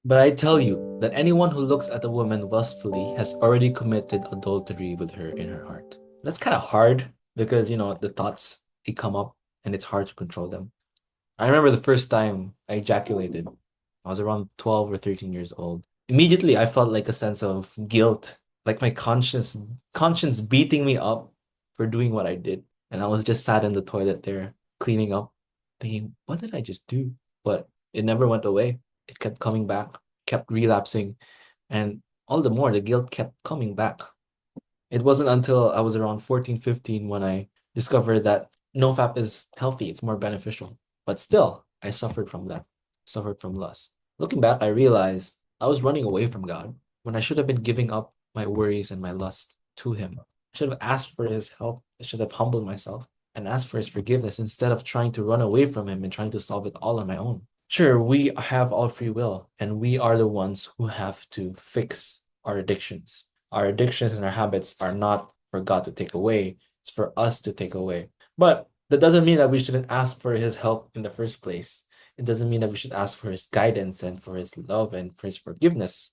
But I tell you that anyone who looks at a woman lustfully has already committed adultery with her in her heart. That's kind of hard because, the thoughts, they come up and it's hard to control them. I remember the first time I ejaculated. I was around 12 or 13 years old. Immediately, I felt like a sense of guilt, like my conscience beating me up for doing what I did. And I was just sat in the toilet there, cleaning up, thinking, what did I just do? But it never went away. It kept coming back, kept relapsing, and all the more the guilt kept coming back. It wasn't until I was around 14, 15 when I discovered that NoFap is healthy, it's more beneficial. But still, I suffered from that, suffered from lust. Looking back, I realized I was running away from God when I should have been giving up my worries and my lust to Him. I should have asked for His help. I should have humbled myself and asked for His forgiveness instead of trying to run away from Him and trying to solve it all on my own. Sure, we have all free will, and we are the ones who have to fix our addictions. Our addictions and our habits are not for God to take away, it's for us to take away. But that doesn't mean that we shouldn't ask for His help in the first place. It doesn't mean that we should ask for His guidance and for His love and for His forgiveness.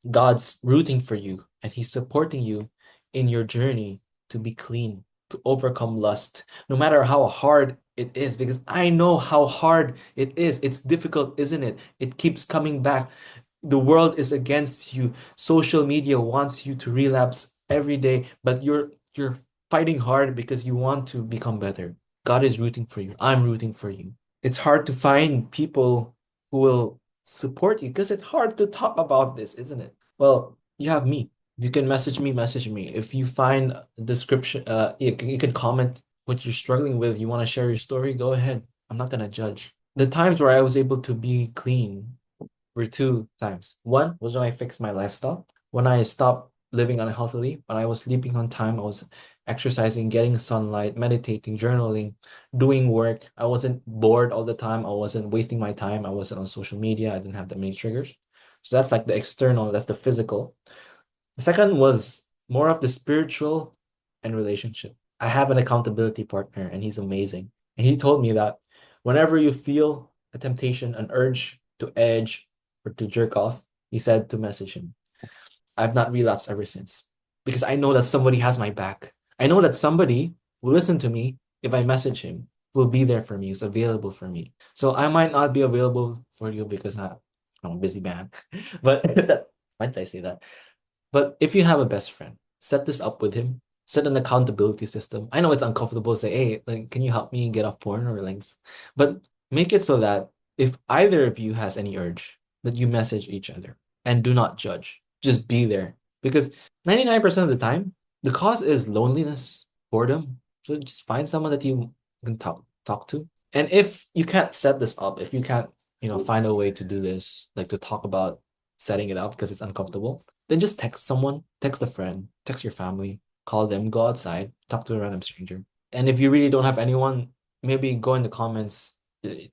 God's rooting for you and He's supporting you in your journey to be clean, to overcome lust, no matter how hard it is, because I know how hard it is. It's difficult, isn't it? It keeps coming back. The world is against you. Social media wants you to relapse every day, but you're fighting hard because you want to become better. God is rooting for you. I'm rooting for you. It's hard to find people who will support you because it's hard to talk about this, isn't it? Well, you have me. You can message me. If you find a description, you can comment what you're struggling with. You want to share your story, go ahead. I'm not gonna judge. The times where I was able to be clean were two times. One was when I fixed my lifestyle, when I stopped living unhealthily, when I was sleeping on time, I was exercising, getting sunlight, meditating, journaling, doing work. I wasn't bored all the time. I wasn't wasting my time. I wasn't on social media. I didn't have that many triggers. So that's like the external, that's the physical. The second was more of the spiritual and relationship. I have an accountability partner and he's amazing. And he told me that whenever you feel a temptation, an urge to edge or to jerk off, he said to message him. I've not relapsed ever since because I know that somebody has my back. I know that somebody will listen to me if I message him, will be there for me, is available for me. So I might not be available for you because I'm a busy man. But why did I say that? But if you have a best friend, set this up with him. Set an accountability system. I know it's uncomfortable to say, hey, like, can you help me get off porn or links? But make it so that if either of you has any urge, that you message each other and do not judge. Just be there. Because 99% of the time, the cause is loneliness, boredom. So just find someone that you can talk to. And if you can't set this up, if you can't, find a way to do this, like to talk about setting it up because it's uncomfortable, then just text someone, text a friend, text your family, call them, go outside, talk to a random stranger. And if you really don't have anyone, maybe go in the comments,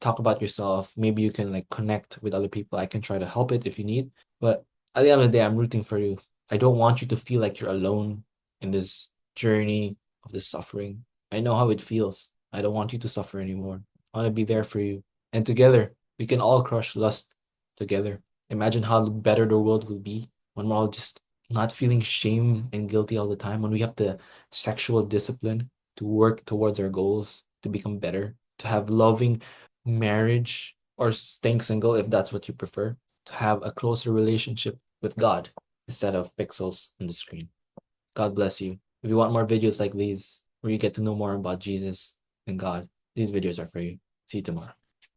talk about yourself. Maybe you can like connect with other people. I can try to help it if you need. But at the end of the day, I'm rooting for you. I don't want you to feel like you're alone in this journey of this suffering. I know how it feels. I don't want you to suffer anymore. I want to be there for you. And together, we can all crush lust together. Imagine how better the world will be when we're all just not feeling shame and guilty all the time, when we have the sexual discipline to work towards our goals, to become better, to have loving marriage or staying single if that's what you prefer, to have a closer relationship with God instead of pixels on the screen. God bless you. If you want more videos like these, where you get to know more about Jesus and God, these videos are for you. See you tomorrow.